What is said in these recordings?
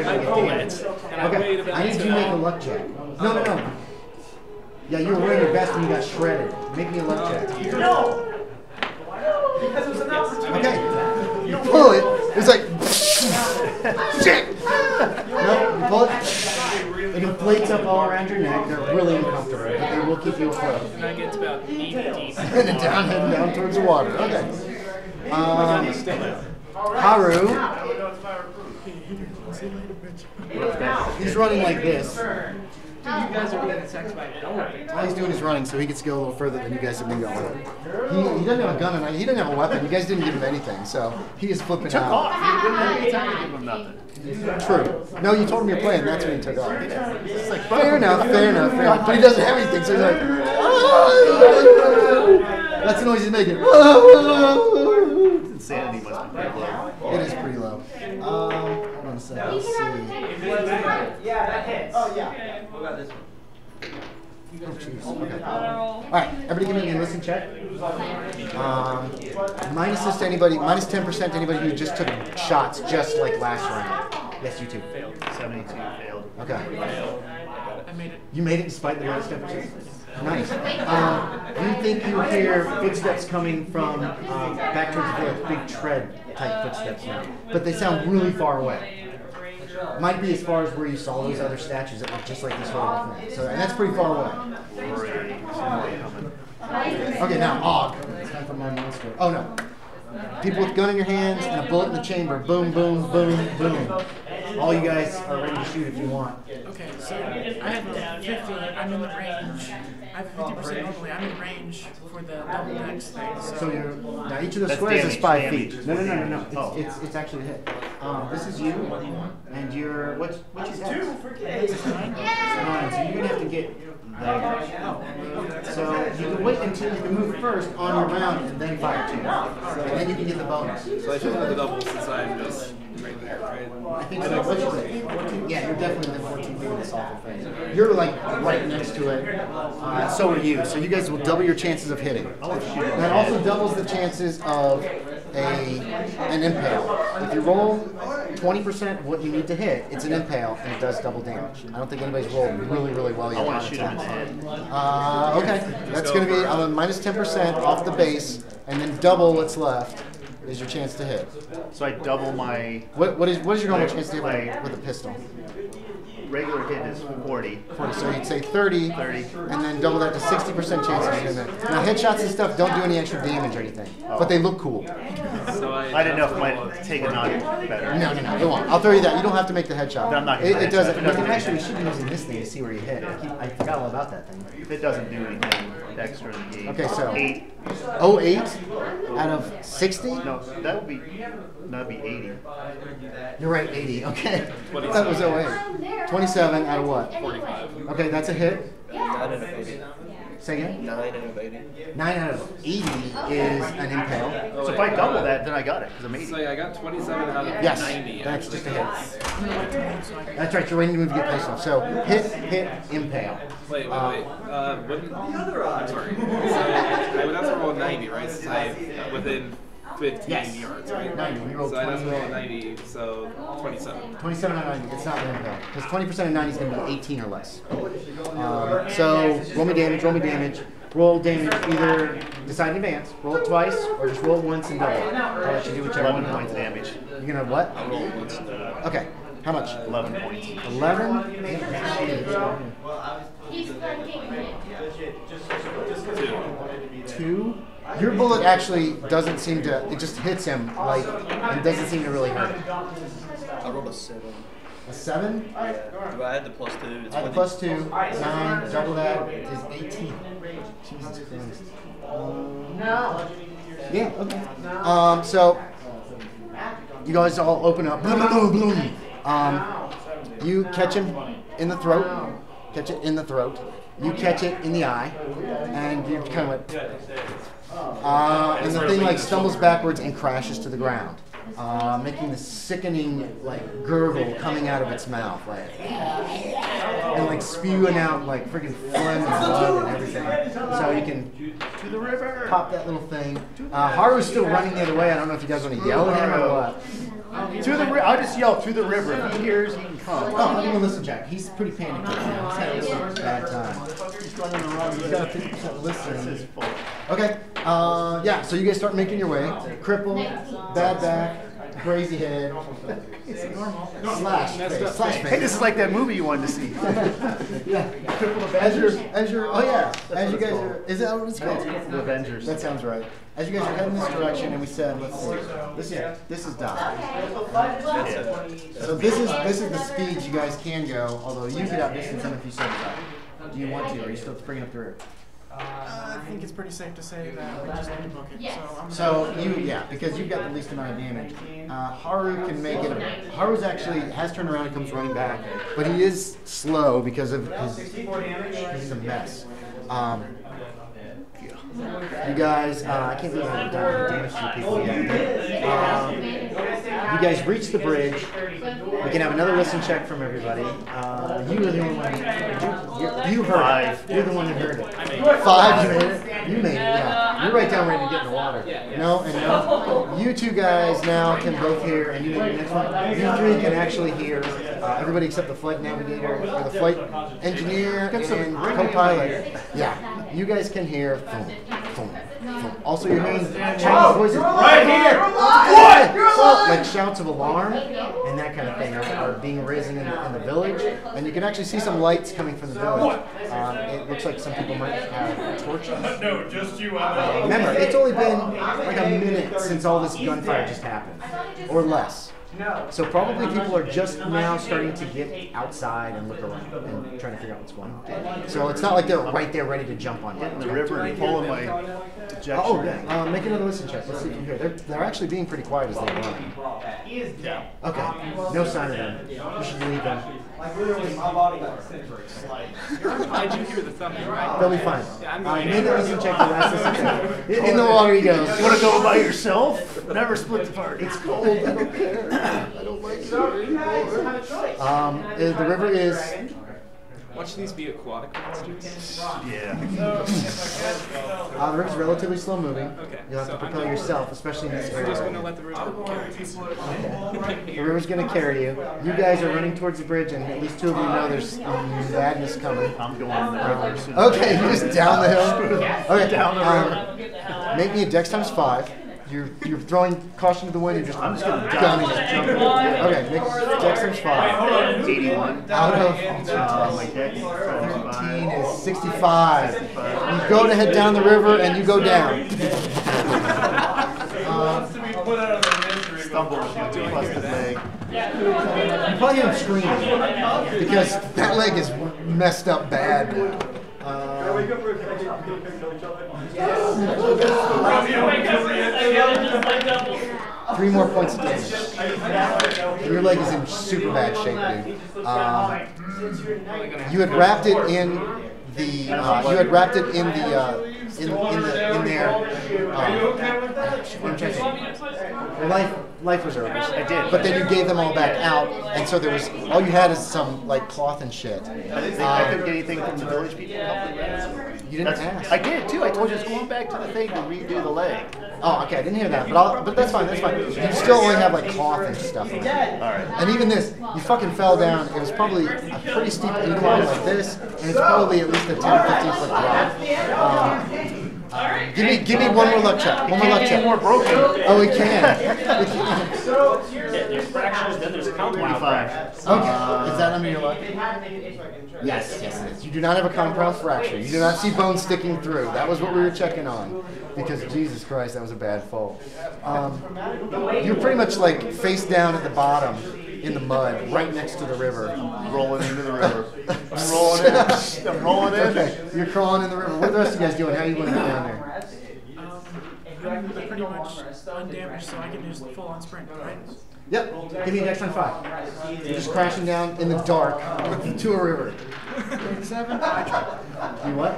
they're going to get damaged. Okay, I need you to make a luck check. No. Yeah, you were wearing your vest and you got shredded. Make me a luck check. No! Because it was an opportunity. Okay. You pull it. It's like, shit. No, you pull it. It inflates up all around your neck. They're really uncomfortable, but they will keep you afloat. And I get to about 8 deep. And then heading down towards the water. Okay. Haru. He's running like this. Dude, you guys are being attacked by Elloitt. All he's doing is running, so he gets to go a little further than you guys have been going. He doesn't have a gun, and he doesn't have a weapon. You guys didn't give him anything, so he is flipping Took out. off. You didn't have any time to give him nothing. True. No, you told him you're playing. That's when he took off. It's like, fair enough. But he doesn't have anything, so he's like, that's the noise he's making. Insanity must be pretty low. It is pretty low. Hold on a second. Let's see. Yeah, that hits. Oh, yeah. What about this one? Oh, jeez. Okay. All right. Everybody give me a listen check. Minus this to anybody, minus 10% to anybody who just took shots just like last round. Yes, you too. Failed. 72 failed. Okay. I made it. You made it despite the minus 10%. Nice. You think you hear footsteps coming from back towards the village, big tread type footsteps now, but they sound really far away. Might be as far as where you saw those other statues that look just like this horrible thing. So, and that's pretty far away. Okay, now Og. It's time for my monster. Oh no. People with a gun in your hands and a bullet in the chamber. Boom, boom, boom, boom. All you guys are ready to shoot if you want. Okay, so I have 50. I'm in the range. I have 50% normally. I'm in range for the double dex thing. So you're now each of the That's squares is 5 damage. feet. No. It's actually a hit. This is you, and you're what's your 2 for kids. 9. So you're gonna have to get there. So you can wait until you can move first on your round and then fire 2, and then you can get the bonus. So I should have the double since I'm just right there, right? I think so. What's your thing? 14? Yeah, you're definitely the 14 feet of this awful thing. You're like right next to it. So are you. So you guys will double your chances of hitting. That also doubles the chances of an impale. If you roll 20% of what you need to hit, it's an impale, and it does double damage. I don't think anybody's rolled really well yet. I want to shoot him in the head. Okay, that's going to be a minus 10% off the base, and then double what's left is your chance to hit. So I double my... What is your normal chance to hit with a pistol? Regular hit is 40. 40, so you'd say 30, and then double that to 60% chance of hitting it. Now headshots and stuff don't do any extra damage or anything, but they look cool. So I didn't know if it might take a notch better. No, it won't. I'll throw you that. You don't have to make the headshot. I'm not it doesn't. You can actually should be using this thing to see where you hit. I forgot all about that thing. If it doesn't do anything extra in the game. Okay, so 8. Oh, 8 out of 60? No, that'd be 80. You're right, 80. Okay. That was 08. 27 out of what? 45. Okay, that's a hit. 9 out of 80. Say again? 9 out of 80. 9 out of 80 is an impale. So if I double that, then I got it, because I'm 80. So yeah, I got 27 out of 90. Yes, that's just a hit. That's right, you're waiting to move to get pissed off. So hit, impale. Wait. I'm sorry. So I would have to roll a 90, right? Since I'm within 15 yards, right? 90. You rolled so I have to 20. roll a 90, so 27. 27 out of 90. It's not an impale. Because 20% of 90 is going to be 18 or less. So roll me damage. Roll damage, either decide in advance, roll it twice, or just roll once and double it. I'll let you do whichever 11 one. points damage. You're going to what? I'll roll once and double. Okay. How much? 11 points. 11? Two. Your bullet actually doesn't seem to, it just hits him, like, and doesn't seem to really hurt him. I rolled a 7. A 7? Yeah. But I had the +2. It's Add the +2, 9, double that is 18. Jesus Christ. Yeah, okay. So, you guys all open up. You catch him in the throat. Catch it in the throat. You catch it in the eye. And you kind of like... and the thing like stumbles backwards and crashes to the ground, making this sickening like gurgle coming out of its mouth, like, and like spewing out like freaking phlegm and blood and everything. So you can to the river pop that little thing. Haru's still running the other way. I don't know if you guys want to yell at him or what. To the I'll just yell to the river. If he hears, he can come. Oh, give him a listen check. He's pretty panicked right now. He's had a little bad time. He's running around. He's got a 50% listen. That's his fault. Okay. Yeah. So you guys start making your way. Cripple, bad back, crazy head, slash face, slash face. Hey, this is like that movie you wanted to see. Yeah. As you're, oh yeah. As you guys are, is that what it's called? The Avengers. That sounds right. As you guys are heading this direction, and we said, let's see, this is dock. So this is the speed you guys can go. Although you could outdistance him if you said so. Do you want to, or are you still bringing up the rear? I think it's pretty safe to say that we just need to book it. So because you've got the least amount of damage. Haru can make it. Haru's actually has turned around and comes running back, but he is slow because of his. He's a mess. You guys, I can't believe I haven't done damage to people yet. You guys reach the bridge. We can have another listen check from everybody. You were the only one. You heard it. You're the one who heard it. 5, you made it. You made it. Yeah. You're right down ready to get in the water. No and no. You two guys now can both hear, and you the next one. You three can actually hear. Everybody except the flight navigator or the flight engineer and co-pilot. Yeah. You guys can hear. Boom, boom, boom. Also, you're hearing Chinese voices. Right here! Like shouts of alarm and that kind of thing are being raised in the village. And you can actually see some lights coming from the village. It looks like some people might have torches. No, just you. Remember, it's only been like a minute since all this gunfire just happened. Or less. So probably people are just now starting to get outside and look around and trying to figure out what's going on. So it's not like they're right there ready to jump on you. In the river and pulling my ejection. Oh, yeah. Make another listen check. Let's see from here. They're actually being pretty quiet as they run. Okay. No sign of them. You should leave them. Like literally, my body got sick. I do hear the thumping, right? They'll be fine. Yeah, I'm Make a listen check. The last listen check. In the water he goes. You want to go by yourself? Never split the party. It's cold. I don't care. I don't like it anymore. The river is. Watch these be aquatic monsters. Yeah. The river's relatively slow moving. Okay. You'll have to So propel I'm yourself, especially in this We're just area. gonna let the river carry people. The river's going to carry you. You guys are running towards the bridge, and at least 2 of you know there's madness coming. I'm going in the river soon. Okay, you're just down the hill. Okay, Down the river. Make me a dex times 5. You're throwing caution to the wind and just I'm just going to gunning die. it. Okay, make dex times 5. 81. Out of My deck is 13 is 65. You go to head down the river and you go down. Stumble plus the leg. You probably hear him screaming because that leg is messed up bad. 3 more points of damage. Your leg is in super bad shape, dude. You had wrapped it in the. You had wrapped it in the. In there. Life reserves. I did. But then you gave them all back out, and so there was all you had is some like cloth and shit. I couldn't get anything from the village people to help me. You didn't ask. I did too. I told you it's going back to the thing to redo the leg. Oh, okay. I didn't hear that, but that's fine. That's fine. You still only have like cloth and stuff. On it. All right. And even this, you fucking fell down. It was probably a pretty steep incline like this, and it's probably at least a 10 or 15 foot drop. Give me one more luck check. One more luck check. More broken. Oh, we can. There's fractures, then there's compound 25. Okay. Is that under your luck? Yes, yes, it is. You do not have a compound fracture. You do not see bones sticking through. That was what we were checking on. Because Jesus Christ, that was a bad fall. You're pretty much like face down at the bottom in the mud, right next to the river. Rolling into the river. I'm rolling in. I'm rolling in. Okay, you're crawling in the river. What are the rest of you guys doing? How are you going to get down there? I'm pretty much undamaged, so I can just full on sprint, right? Yep. Give me a dex on 5. You're just crashing down in the dark to a river. 7? I tried. You what?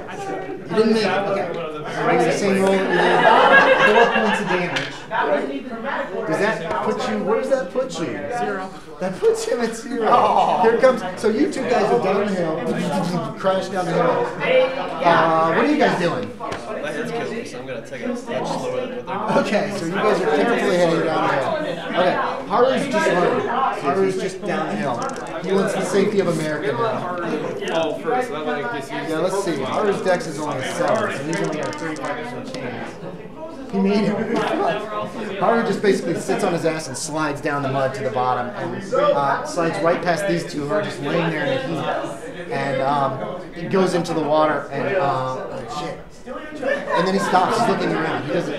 You didn't make it. Okay. So make the same roll that you did. 4 points of damage. Does that put you? Where does that put you? 0. That puts him at 0. Here it comes. So you 2 guys are down the hill. Crash down the hill. What are you guys doing? My head's killing me, so I'm gonna take it much slower than what they're Okay, so you guys are carefully heading down the hill. Okay, Haru's just running. Haru's just down the hill. He wants the safety of America now. Oh, first. Yeah, let's see. Haru's dex is only a 7, so he's only got a 35% chance. He made it. Haru just basically sits on his ass and slides down the mud to the bottom and slides right past these two who are just laying there in the heat. And he goes into the water and shit. And then he stops. He's looking around. He doesn't.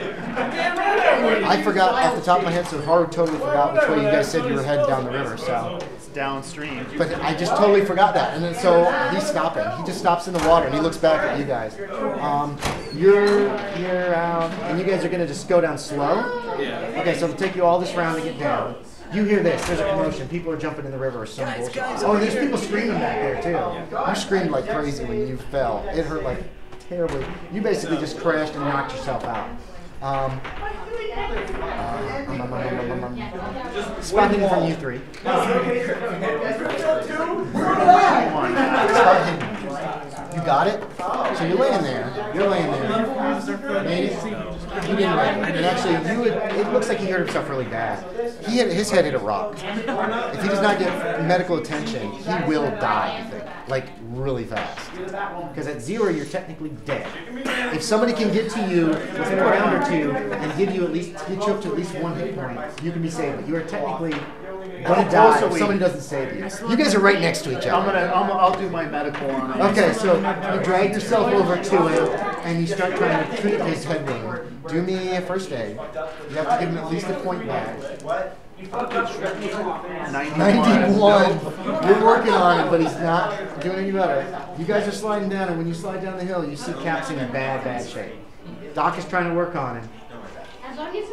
I forgot off the top of my head, so Haru totally forgot which way you guys said you were headed down the river. So It's downstream. but I just totally forgot that. And then so he's stopping. He just stops in the water and he looks back at you guys. You're out, and you guys are gonna just go down slow. Yeah. Okay, so it'll take you all this round to get down. You hear this? There's a commotion. People are jumping in the river or some bullshit. Oh, there's people screaming back there too. You screamed like crazy when you fell. It hurt like terribly. You basically just crashed and knocked yourself out. Spot hidden from you three. You got it? So you're laying there. You're laying there. Made it? You didn't make it. And actually, it looks like he hurt himself really bad. His head hit a rock. If he does not get medical attention, he will die, I think. Like, really fast. Because at 0, you're technically dead. If somebody can get to you within a round or two and get you up to at least 1 hit point, you can be saved. But you are technically going to die if somebody doesn't save you. You guys are right next to each other. I'll do my medical on it. Okay, so you drag yourself over to him and you start trying to treat his head wound. Do me a first aid. You have to give him at least a point back. 91. You're working on it, but he's not doing any better. You guys are sliding down, and when you slide down the hill, you see Cap's in bad shape. Doc is trying to work on him,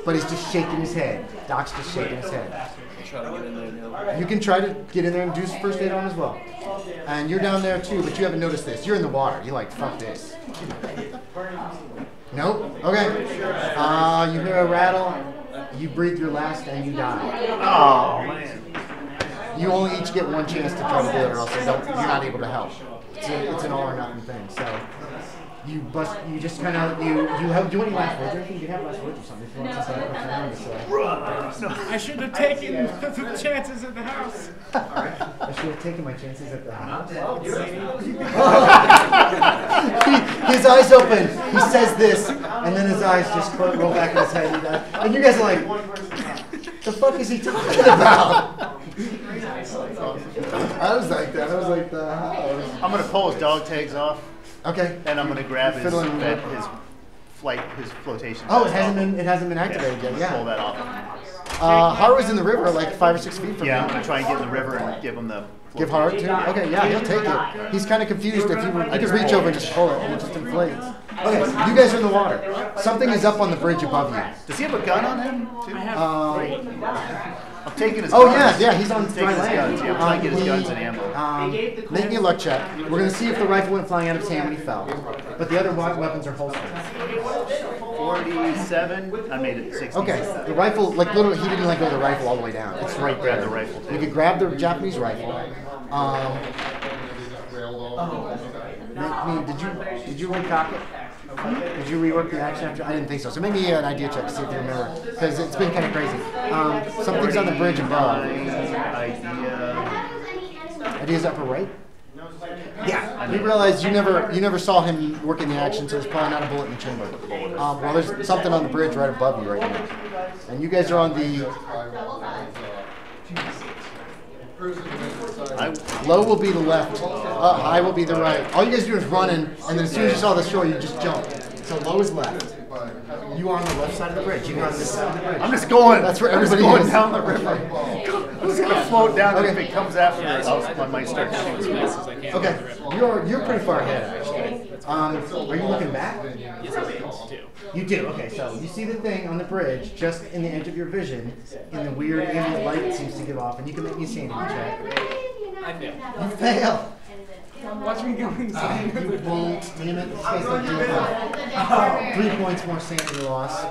but he's just shaking his head. Doc's just shaking his head. Try to get in there now. You can try to get in there and do first aid on as well. And you're down there too, but you haven't noticed this. You're in the water. You're like, fuck this. Nope. Okay. You hear a rattle. You breathe your last and you die. Oh, man. You only each get one chance to try to do it, or else you're not able to help. It's an all or nothing thing. So you just kind of you have do any last words? You can have last words or something if you want to say. I should have taken the chances at the house. I should have taken my chances at the house. His eyes open. He says this, and then his eyes just roll back in his head. And you guys are like, the fuck is he talking about? I was like that. I was like, the house. I'm going to pull his dog tags off. Okay. And I'm going to grab his flotation. Oh, it hasn't been activated yet. Yeah. Pull that off. Haru's in the river, like 5 or 6 feet from Yeah, you. I'm going to try and get in the river and give him the. Give Haru too? Okay, yeah, he'll take it. He's kind of confused. If you could reach over and just pull it, and it just inflates. Okay, you guys are in the water. Something is up on the bridge above you. Does he have a gun on him too? I'm taking his. Oh guns. yeah, he's on taking dry his land. guns. Yeah, I'm trying to get his guns and ammo. Make me a luck check. We're gonna see if the rifle went flying out of his hand when he fell. But the other weapons are holstered. 47. I made it 60. Okay, the rifle, like literally, he didn't let go of the rifle all the way down. It's right there. Grab the rifle, too. You could grab the Japanese rifle. Did you recock it? Did you rework the action after? I didn't think so. So maybe an idea check to see if you remember, because it's been kind of crazy. Something's on the bridge above. Ideas upper right? Yeah. We realized you never saw him working the action, so there's probably not a bullet in the chamber. Well, there's something on the bridge right above you right now, and you guys are on the. Low will be the left, high will be the right. All you guys do is running, and then as soon as you saw the shore, you just jump. So low is left. You are on the left side of the bridge. You are on this side of the bridge. I'm just going. That's where everybody going is. down the river. I'm just gonna float down. Okay. If it comes after me, I might start shooting. Okay, you're pretty far ahead actually. Are you looking back? Yes, I do. You do. Okay, so you see the thing on the bridge, just in the edge of your vision, in the weird ambient light it seems to give off, and you can make me a sanity check. I fail. You fail. Watch me go insane. You won't. Damn it. This guy's like 3 points more sanity loss.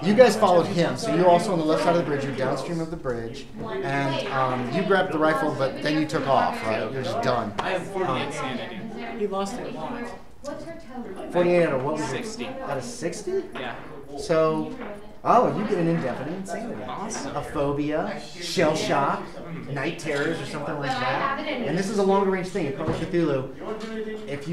You guys followed him, so you're also on the left side of the bridge. You're downstream of the bridge, and you grabbed the rifle, but then you took off. Right? You're just done. I have 48 sanity. He lost it a lot. 48 out of what was it? 60. Out of 60? Yeah. So Oh, you get an indefinite insanity. Awesome. A phobia, shell shock, night terrors, or something like that. And this is a longer range thing. In Call of Cthulhu, if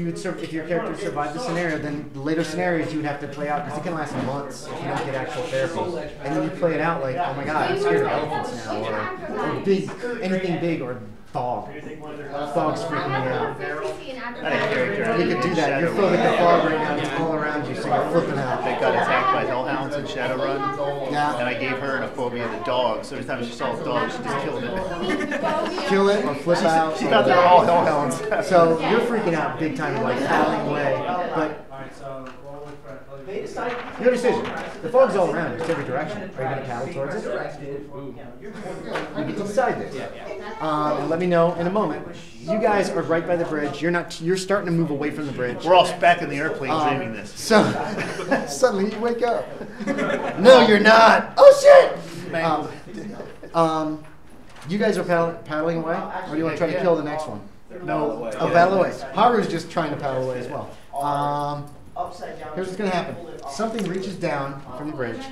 your character survived the scenario, then the later scenarios you would have to play out because it can last months if you don't get actual therapy. And then you play it out like, oh my god, I'm scared of elephants now, or big, anything big, or fog. Fog's freaking me out. You could do that. You're filling the fog right now. It's all around you, so you're flipping out. They got attacked by hellhounds in Shadowrun. Yeah. And I gave her an phobia of the dogs. So every time she saw a dog, she just killed it. Kill it or flip out. She thought they were all hellhounds. So you're freaking out big time, like paddling away. But your decision. The fog's all around. It's every direction. Are you going to paddle towards it? You get to decide this. And let me know in a moment. You guys are right by the bridge. You're starting to move away from the bridge. We're all back in the airplane dreaming this. So suddenly you wake up. No, you're not. Oh shit! You guys are paddling away, or do you want to try to kill the next one? No. Oh, paddle away. Haru's just trying to paddle away as well. Here's what's going to happen. Something reaches down from the bridge.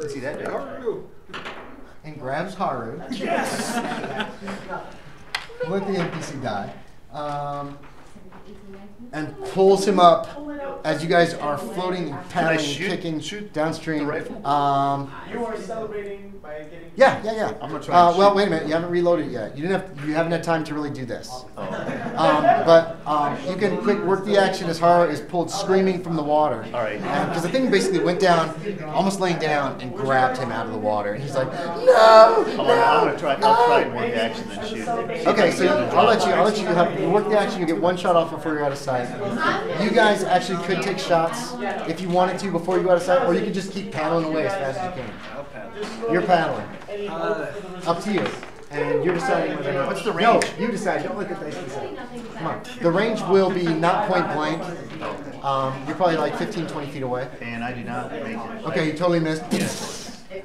See that? And grabs Haru. Yes! Let the NPC die. And pulls him up as you guys are floating and paddling and kicking downstream. rifle? You are celebrating by getting. Yeah. I'm gonna try. Well, wait a minute. You haven't reloaded it yet. You haven't had time to really do this. Oh. But you can quick work the action as Haru is pulled screaming from the water. All right. Because the thing basically went down, almost laying down, and grabbed him out of the water. And he's like, no. I'm gonna try. I'll try and work the action then shoot. Okay, so I'll let you work the action. You get one shot off before you're out of sight. You guys actually could take shots if you wanted to before you go out of sight, or you could just keep paddling away as fast as you can. You're paddling. Up to you. And you're deciding whether or not. What's the range? No, you decide. Don't let the dice decide. Come on. The range will be not point blank. You're probably like 15, 20 feet away. And I do not make it. Okay, you totally missed. Did you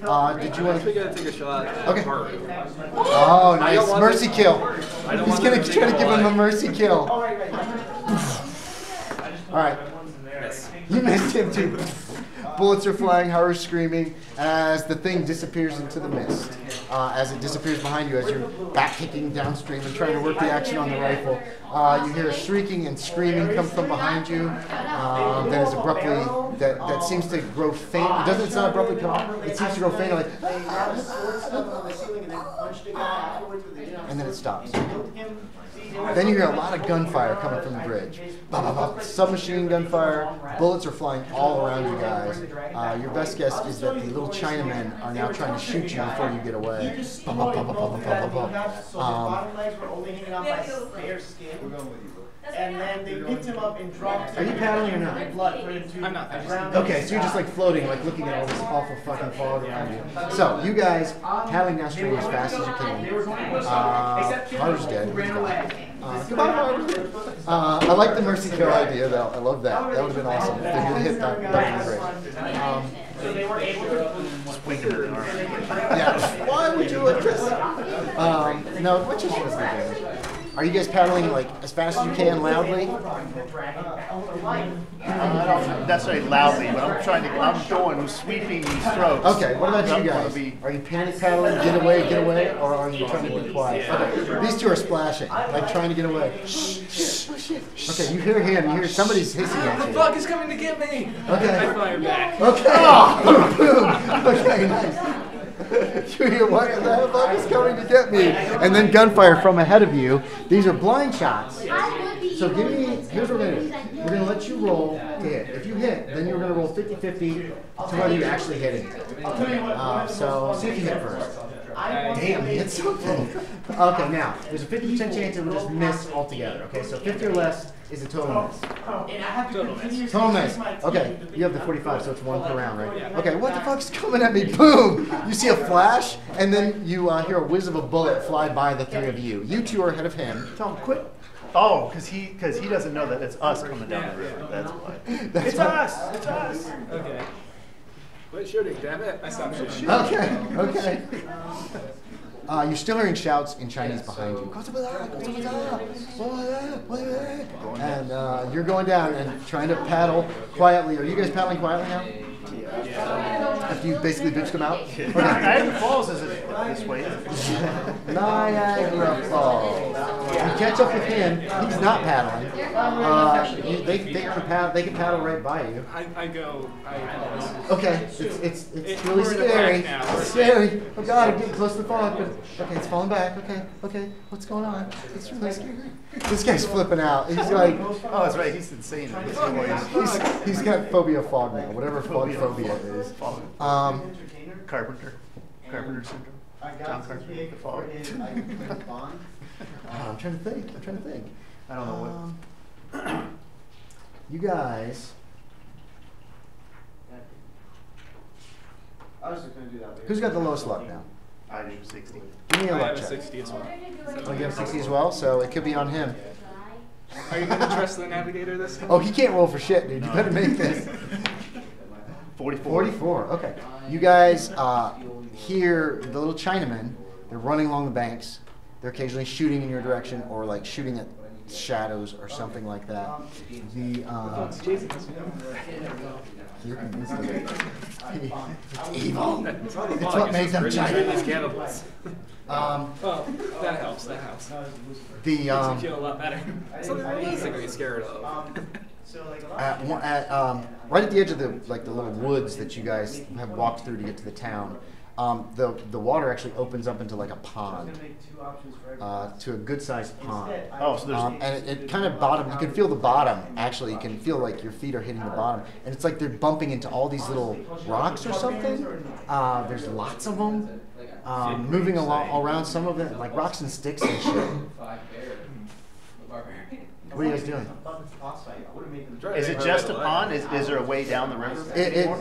want We to? gotta take a shot at Okay. Haru. Oh, nice. Mercy kill. He's going to try to give him a mercy kill. All right. You missed him too. Bullets are flying, Haru's screaming as the thing disappears into the mist. As it disappears behind you, as you're back kicking downstream and trying to work the action on the rifle. You hear shrieking and screaming come from behind you. That is abruptly, that seems to grow faint. It's not abruptly come off. It seems to grow faint, like, and then it stops. Then you hear a lot of gunfire coming from the bridge. Submachine gunfire. Bullets are flying all around you guys. Your best guess is that the little Chinamen are now trying to shoot you before you get away. And then they picked him up and dropped Are you paddling or not? I'm not. Okay, so you're just like floating, like looking at all this awful fucking fog around you. So you guys paddling downstream as fast as you can. Haru's dead. He's gone. Goodbye, Haru. I like the mercy kill idea though. I love that. That would have been awesome. If they really hit that, that would be great. So they were able to. Yeah. Why would you like this? No, what just was the damage? Are you guys paddling like as fast as you can, loudly? Not necessarily loudly, but I'm going sweeping these throats. Okay, what about you guys? Are you panic paddling, get away, or are you trying to be quiet? Okay, these two are splashing, like trying to get away. Shh. Okay, you hear him, you hear somebody's hissing at you. The fuck is coming to get me! Okay. I fire back. Okay. Boom. Okay, nice. You hear what the fuck is coming to get me? And then gunfire from ahead of you. These are blind shots. So here's what we're going to do. We're going to let you roll to hit. If you hit, then you're going to roll 50-50 to whether you actually hit it. So see if you hit first. Damn, he hit something. Okay, now, there's a 50% chance it will just miss altogether. Okay, so 50 or less is a total miss. Total miss. Okay, you have the 45, so it's one per round, right? Okay, what the fuck's coming at me? Boom! You see a flash, and then you hear a whiz of a bullet fly by the three of you. You two are ahead of him. Tell him quit. Oh, because he doesn't know that it's us coming down the river. That's why. It's us. It's us. Okay. Quit shooting, damn it. I stopped shooting. Okay. You're still hearing shouts in Chinese behind you. And you're going down and trying to paddle quietly. Are you guys paddling quietly now? After you basically bitched them out? Okay. Niagara Falls isn't this way. Niagara Falls. You catch up with him. He's not paddling. They can paddle right by you. I go. Okay, it's really scary. It's scary. Oh God, I'm getting close to the fog, but okay, it's falling back. Okay, what's going on? It's really scary. This guy's flipping out. He's like, oh, that's right. He's insane. he's got phobia of fog now. Whatever phobia is. Carpenter syndrome. John Carpenter. The fog. I'm trying to think. I don't know what. You guys. Who's got the lowest luck now? I do 60. Give me a I luck have a check. 60 as well. Oh, you have 60 as well, so it could be on him. Are you going to trust the Navigator this time? Oh, he can't roll for shit, dude. You better make this. 44. Okay. You guys hear the little Chinamen. They're running along the banks. They're occasionally shooting in your direction or like shooting at shadows or something like that. You're convinced of it. It's evil. It's what makes them Chinese. Cannibals. Well, that helps. The Makes me feel a lot better. Something amazing are you scared of? right at the edge of the little woods that you guys have walked through to get to the town, the water actually opens up into like a pond, to a good-sized pond. Oh, so there's and it kind of bottom. You can feel the bottom. Actually, you can feel like your feet are hitting the bottom, and it's like they're bumping into all these little rocks or something. There's lots of them moving around. Some of it like rocks and sticks and shit. What are you guys doing? Is it just a pond? Is there a way down the river?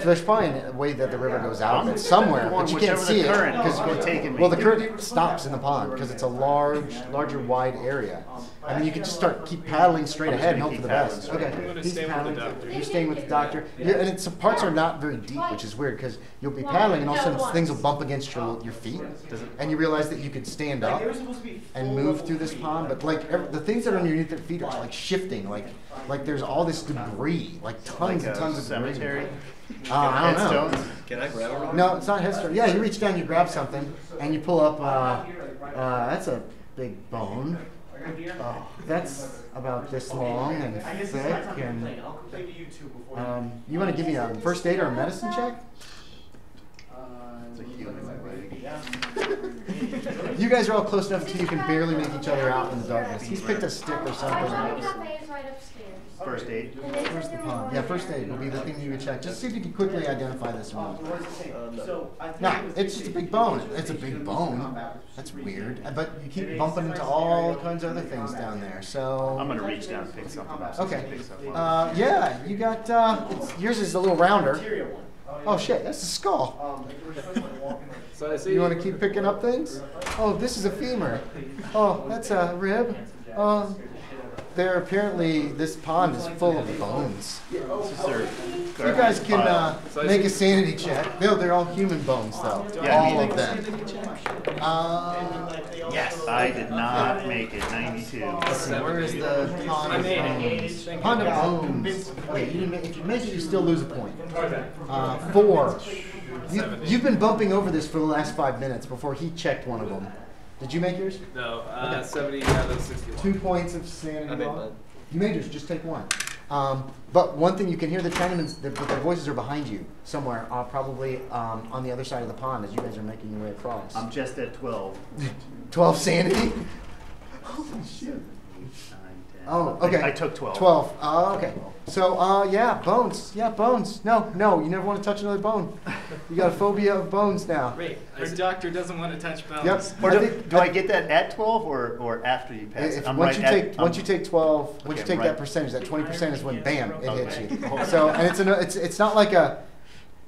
There's probably a way that the river goes out. It's somewhere, but you can't see it. Well, the current stops in the pond because it's a larger, wide area. I mean, you can just keep paddling straight ahead and hope for the best. Okay, he's paddling. You're staying with the doctor. And some parts are not very deep, which is weird because you'll be paddling and all of a sudden things will bump against your feet, and you realize that you could stand up and move through this pond. But like the things that are underneath your feet are like shifting, like there's all this debris, like tons and tons of debris. Cemetery. I don't know. Can I grab it? No, it's not headstone. Yeah, you reach down, you grab something, and you pull up. That's a big bone. That's about this long and thick. And you want to give me a first aid or a medicine check? It's a human leg. You guys are all close enough until you can barely make each other out in the darkness. He's picked a stick or something. First aid. Where's the pond? Yeah, first aid will be the thing you would check. Just see if you can quickly identify this one. No, it's just a big bone. It's a big bone. That's weird. But you keep bumping into all kinds of other things down there. So I'm gonna reach down and pick something up. okay. Yeah, you got yours is a little rounder. Oh shit, that's a skull. So I see. You want to keep picking up things? Oh, this is a femur. Oh, that's a rib. This pond is full of bones. You guys can make a sanity check. They're all human bones, though. All of them. Yes. I did not make it. 92. Let's see, where is the pond of bones? Pond of bones. Wait, if you make it, you still lose a point. 4. You've been bumping over this for the last 5 minutes before he checked one of them. Did you make yours? No, 70 out of 61. 2 points of sanity. I made mine. You made yours, just take one. But one thing you can hear the Chinamen, their voices are behind you somewhere, probably on the other side of the pond as you guys are making your way across. I'm just at 12. 12 sanity? Holy shit. Oh, okay. I took 12. 12. Okay. So, yeah, bones. Yeah, bones. No, you never want to touch another bone. You got a phobia of bones now. Wait, our doctor doesn't want to touch bones. Yep. Or do I get that at 12 or after you pass? Once you take 12, once you take that percentage, that 20% is when bam, it hits you. So, and it's not like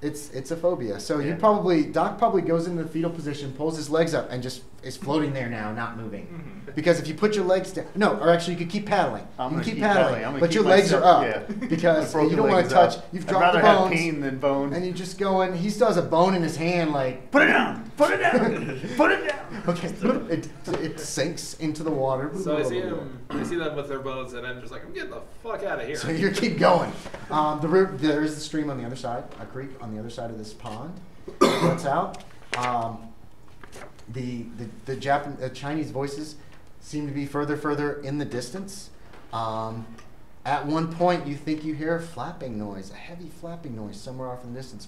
it's a phobia. So Doc probably goes into the fetal position, pulls his legs up, and just is floating there now, not moving. Because if you put your legs down, or actually you could keep paddling. You can keep paddling, but your legs are up because you don't want to touch. You've dropped the bones. I'd rather have pain than bone. And you just go in. He still has a bone in his hand, like put it down, put it down, put it down. Okay. It sinks into the water. So I see them with their boats, and I'm just like, I'm getting the fuck out of here. So you keep going. There is a stream on the other side, a creek on the other side of this pond. That's out. The Chinese voices seem to be further in the distance. At one point, you think you hear a flapping noise, a heavy flapping noise somewhere off in the distance.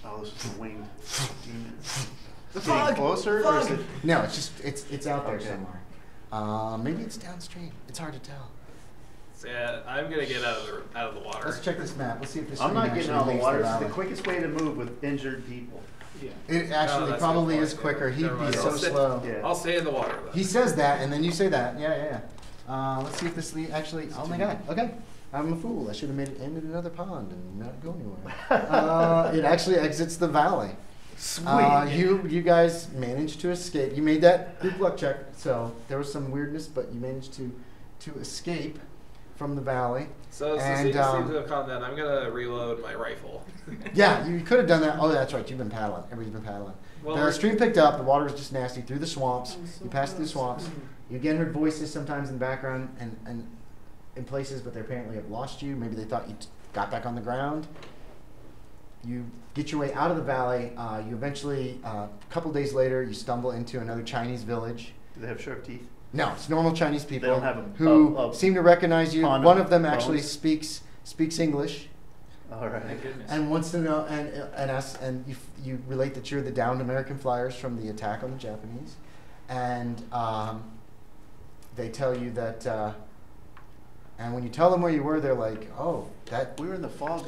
Oh, this is the winged demons. Is it getting closer, or is it? No, it's out there somewhere. Maybe it's downstream. It's hard to tell. So yeah, I'm gonna get out of the water. Let's check this map. Let's see if this. I'm not getting out of the leads water. to It's the valley. quickest way to move with injured people. Yeah. It actually that's probably good is point. quicker. He'd Never be mind. so slow. Yeah. I'll stay in the water though. He says that, and then you say that. Yeah. Let's see if this actually. Oh my God. Okay. I'm a fool. I should have made it end in another pond and not go anywhere. It actually exits the valley. Sweet. You guys managed to escape. You made that group luck check, so there was some weirdness, but you managed to escape from the valley. So and, seems to have calmed down. I'm gonna reload my rifle. Yeah, you could have done that. Oh, that's right. You've been paddling. Everybody's been paddling. Well, The stream picked up. The water was just nasty through the swamps. You passed through the swamps. You again heard voices sometimes in the background and in places, but they apparently have lost you. Maybe they thought you got back on the ground. You get your way out of the valley. You eventually, a couple days later, you stumble into another Chinese village. Do they have sharp teeth? No, it's normal Chinese people don't have who seem to recognize you. pond One of of them actually bones? speaks English. All right. Thank goodness. And wants to know, and you relate that you're the downed American flyers from the attack on the Japanese, and they tell you that, and when you tell them where you were, they're like, oh, that We were in the fog,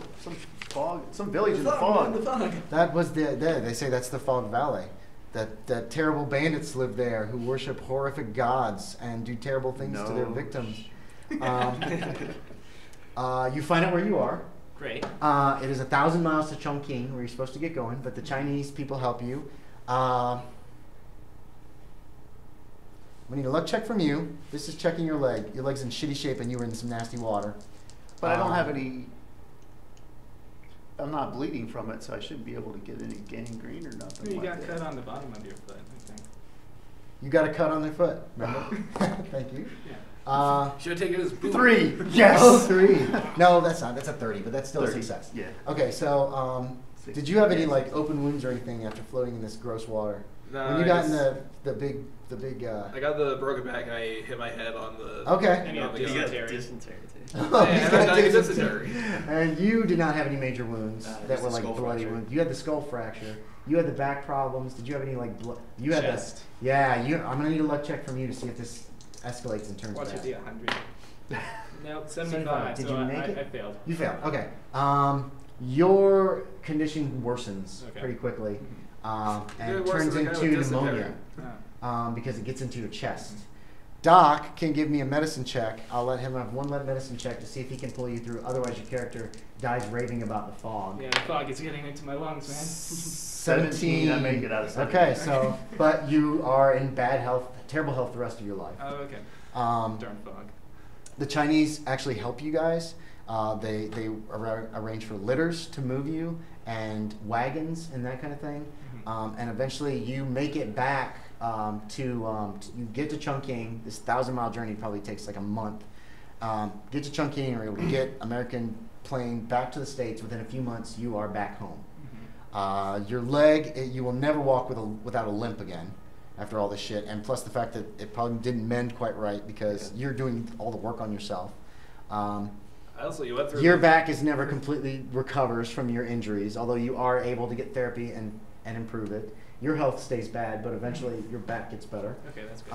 some village in the fog. that was they say that's the Fog Valley, that terrible bandits live there who worship horrific gods and do terrible things to their No. victims. You find out where you are. Great. It is 1,000 miles to Chongqing, where you're supposed to get going, but the Chinese people help you. We need a luck check from you. This is checking your leg. Your leg's in shitty shape, and you were in some nasty water. But I don't have any. I'm not bleeding from it, so I shouldn't be able to get any gangrene or nothing. You like got that. cut on the bottom of your foot, I think. You got a cut on their foot. Remember? Thank you. Yeah. Should have taken his boot. 3. Yes. Oh, 3. No, that's not. That's a 30, but that's still a 30, success. yeah. Okay, so did you have any like open wounds or anything after floating in this gross water? No, When you I got in guess- the big. I got the broken back and I hit my head on the. Okay. And you have on the gun. dysentery. Oh, Yeah, he's and got I got dysentery. dysentery. And you did not have any major wounds that just were the like skull bloody fracture. wounds. You had the skull fracture. You had the back problems. Did you have any like blood? You had Chest. the. Yeah. I'm gonna need a luck check from you to see if this escalates and turns Watch bad. it be 100. Nope, 75. 75. Did so you make I it? failed. You failed. Okay. Your condition worsens Okay. pretty quickly, and It worse turns than the guy into with pneumonia Oh. because it gets into your chest. Doc can give me a medicine check. I'll let him have one medicine check to see if he can pull you through. Otherwise, your character dies raving about the fog. Yeah, the fog is getting into my lungs, man. 17. I make it out of 17. Okay, so but you are in bad health, terrible health the rest of your life. Oh, okay. Um, Darn fog. The Chinese actually help you guys. They arrange for litters to move you and wagons and that kind of thing. And eventually you make it back you get to Chongqing. This 1,000-mile journey probably takes like a month. Get to Chongqing, or you'll get American plane back to the States. Within a few months, you are back home. Your leg, you will never walk without a limp again after all this shit. And plus the fact that it probably didn't mend quite right because you're doing all the work on yourself. Also, you went through. Your back is never completely recovers from your injuries, although you are able to get therapy and improve it. Your health stays bad, but eventually your back gets better. Okay, that's good.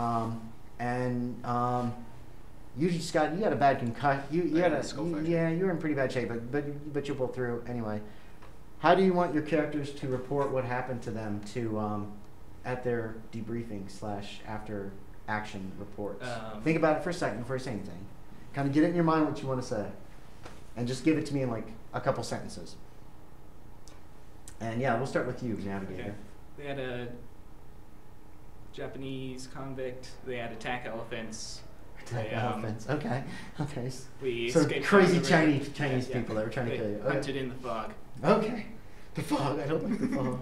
You got a bad concussion. You had got a a skull fracture. yeah. You were in pretty bad shape, but you'll pull through anyway. How do you want your characters to report what happened to them at their debriefing / after action reports? Think about it for a second before you say anything. Kind of get it in your mind what you want to say, and just give it to me in like a couple sentences. And yeah, we'll start with you, Navigator. Okay. They had a Japanese convict. They had attack elephants. Attack They, elephants. Okay. We So escaped crazy from the river. Chinese Yeah. people that were trying to They kill you. Okay. hunted in the fog. Okay. The fog. I don't like the fog.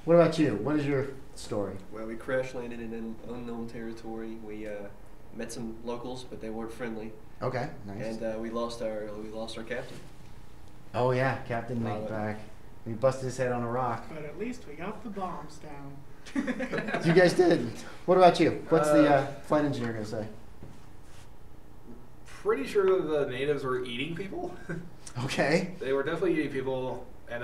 What about you? What is your story? Well, we crash landed in an unknown territory. We met some locals, but they weren't friendly. Okay, nice. And we lost our captain. Oh yeah, Captain Nate back. He busted his head on a rock. But at least we got the bombs down. You guys did. What about you? What's the flight engineer gonna say? Pretty sure the natives were eating people. Okay. They were definitely eating people, and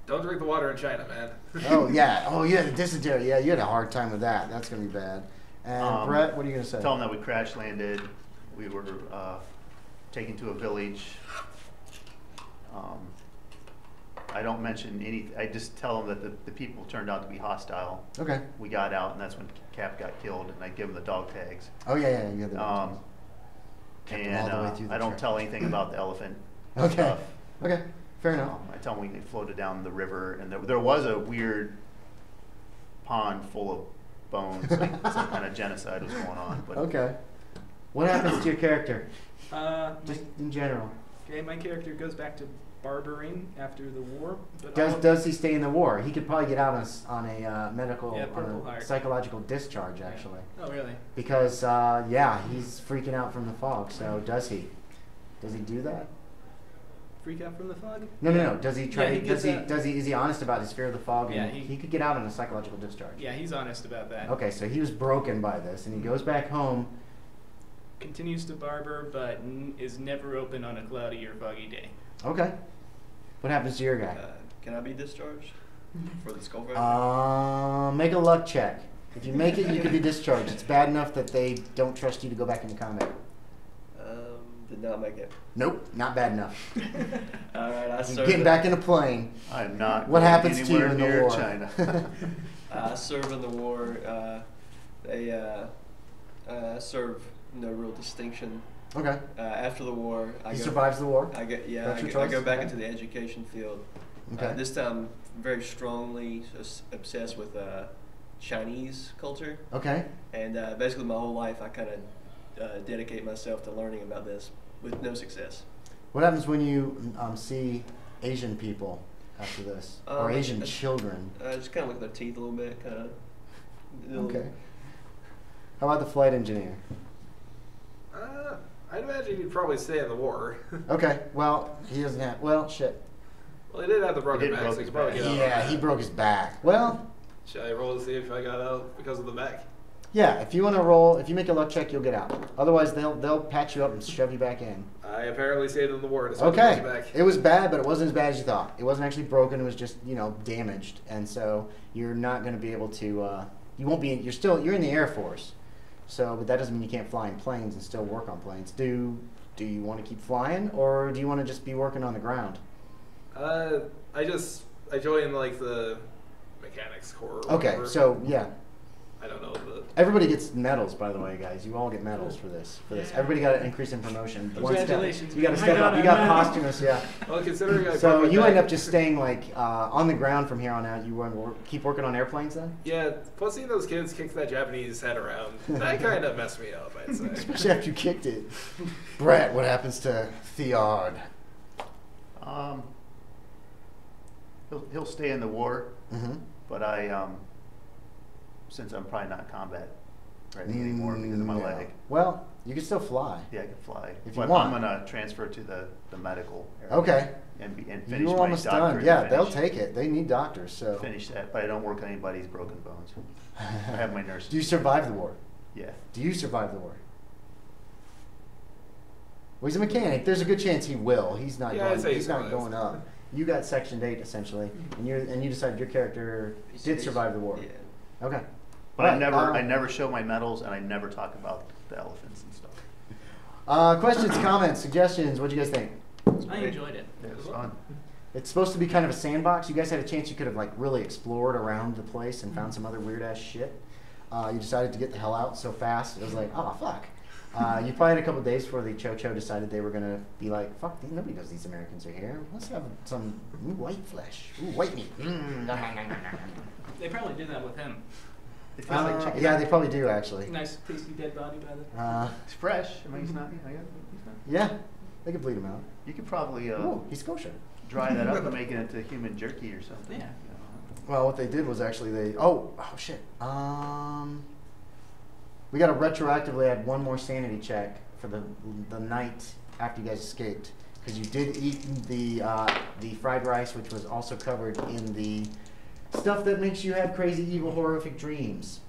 don't drink the water in China, man. Oh yeah. Oh yeah, the dysentery. Yeah, you had a hard time with that. That's gonna be bad. And Bret, what are you gonna say? Tell them that we crash landed. We were taken to a village. I don't mention anything. I just tell them that the people turned out to be hostile. Okay. We got out, and that's when Cap got killed, and I give them the dog tags. Oh yeah, you had the and I don't tell anything about the elephant stuff. Okay, fair enough. I tell them we floated down the river, and there was a weird pond full of bones, like some kind of genocide was going on. But okay. What happens to your character? Just in general. Okay, my character goes back to barbering after the war. But Does he stay in the war? He could probably get out on a medical, Purple on a Heart. psychological discharge, actually. Oh, really? Because he's freaking out from the fog. So does he? Does he do that? Freak out from the fog? No. Does he try? Yeah, Is he honest about his fear of the fog? Yeah, and he could get out on a psychological discharge. Yeah, he's honest about that. Okay, so he was broken by this, and he goes back home. Continues to barber, but is never open on a cloudy or foggy day. Okay. What happens to your guy? Can I be discharged for the skull fracture? Make a luck check. If you make it, you can be discharged. It's bad enough that they don't trust you to go back into combat. Did not make it. Nope, not bad enough. All right, You're getting back in a plane. I'm not. What happens to you in the near war? China. I serve in the war. I serve no real distinction. Okay. After the war, He survives the war? I That's your go choice? back Okay. into the education field. Okay. This time, very strongly obsessed with Chinese culture. Okay. And basically, my whole life, I kind of dedicate myself to learning about this with no success. What happens when you see Asian people after this? Or Asian children? I just kind of look at their teeth a little bit, kind of. Okay. How about the flight engineer? I'd imagine he'd probably stay in the war. Okay, well, he doesn't have... Well, shit. Well, he did have the broken did back, broke so he his could probably back. get out. Yeah, he broke his back. Well, Should I roll to see if I got out because of the back? yeah, if you want to roll, if you make a luck check, you'll get out. Otherwise, they'll patch you up and shove you back in. I apparently stayed in the war. Despite Okay. the back. It was bad, but it wasn't as bad as you thought. It wasn't actually broken. It was just, damaged. And so you're not going to be able to, you won't be, you're in the Air Force. So, but that doesn't mean you can't fly in planes and still work on planes. Do you want to keep flying, or do you want to just be working on the ground? I joined like the mechanics corps. Or Okay, whatever. so yeah. I don't know. Everybody gets medals, by the way, guys. You all get medals for this. Everybody got an increase in promotion. One step. Congratulations. You got to Oh my step God, up. You I got know. posthumous, yeah. Well, considering I So broke my you end back- up just staying on the ground from here on out. You want to keep working on airplanes then? Yeah, plus seeing those kids kick that Japanese head around, that kind of messed me up, I'd say. Especially after you kicked it. Bret, what happens to Theard? He'll stay in the war, Mm-hmm. but since I'm probably not combat ready anymore because of my Yeah. leg. Well, you can still fly. Yeah, I can fly. If you But want. I'm gonna transfer to the medical area. Okay. And finish You were my almost done. doctorate. Yeah, and they'll finish- take it. They need doctors. So. Finish that, but I don't work on anybody's broken bones. I have my nurse. Do you survive the war? Yeah. Do you survive the war? Well, he's a mechanic. There's a good chance he will. He's not Yeah, I'd going. say He's he not survives. going up. You got Section 8 essentially, and you decided your character did survive the war. Yeah. Okay. But Right, I never show my medals, and I never talk about the elephants and stuff. Questions, comments, suggestions. What do you guys think? I enjoyed it. It was fun. It's supposed to be kind of a sandbox. You guys had a chance. You could have really explored around the place and found some other weird ass shit. You decided to get the hell out so fast. It was like, oh fuck. You probably had a couple of days before the Cho-Cho decided they were gonna be like, fuck, nobody knows these Americans are here. Let's have some white flesh. Ooh, white meat. They probably did that with him. It tastes like chicken. Yeah, they probably do actually. Nice, tasty dead body by the. It's fresh. I mean, he's not. He's not. Yeah, they could bleed him out. You could probably Ooh, he's kosher. dry that up and make it into human jerky or something. Yeah. You know. Well, what they did was actually oh shit. We got to retroactively add one more sanity check for the night after you guys escaped, because you did eat the fried rice, which was also covered in the stuff that makes you have crazy, evil, horrific dreams.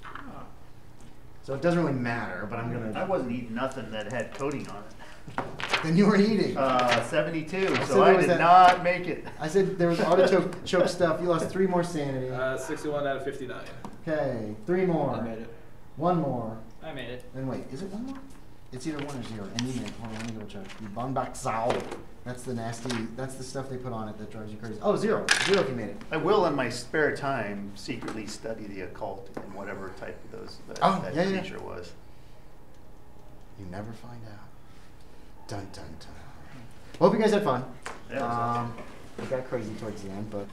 So it doesn't really matter, but I'm gonna. I wasn't eating nothing that had coating on it. Then you were eating. 72, so I did not make it. I said there was artichoke choke stuff. You lost 3 more sanity. 61 out of 59. Okay, 3 more. I made it. 1 more. I made it. Then wait, is it 1 more? It's either 1 or 0. And you made it. Hold on, let me double check. You Bombardier. That's the nasty. That's the stuff they put on it that drives you crazy. Oh, 0. 0 if you made it. I will, in my spare time, secretly study the occult and whatever type of that creature was. You never find out. Dun dun dun. Well, hope you guys had fun. Yeah, it got crazy towards the end, but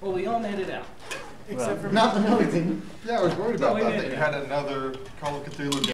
Well, we all made it out. Except for no, we didn't. Yeah, I was worried about we that. made That it. you had another Call of Cthulhu game.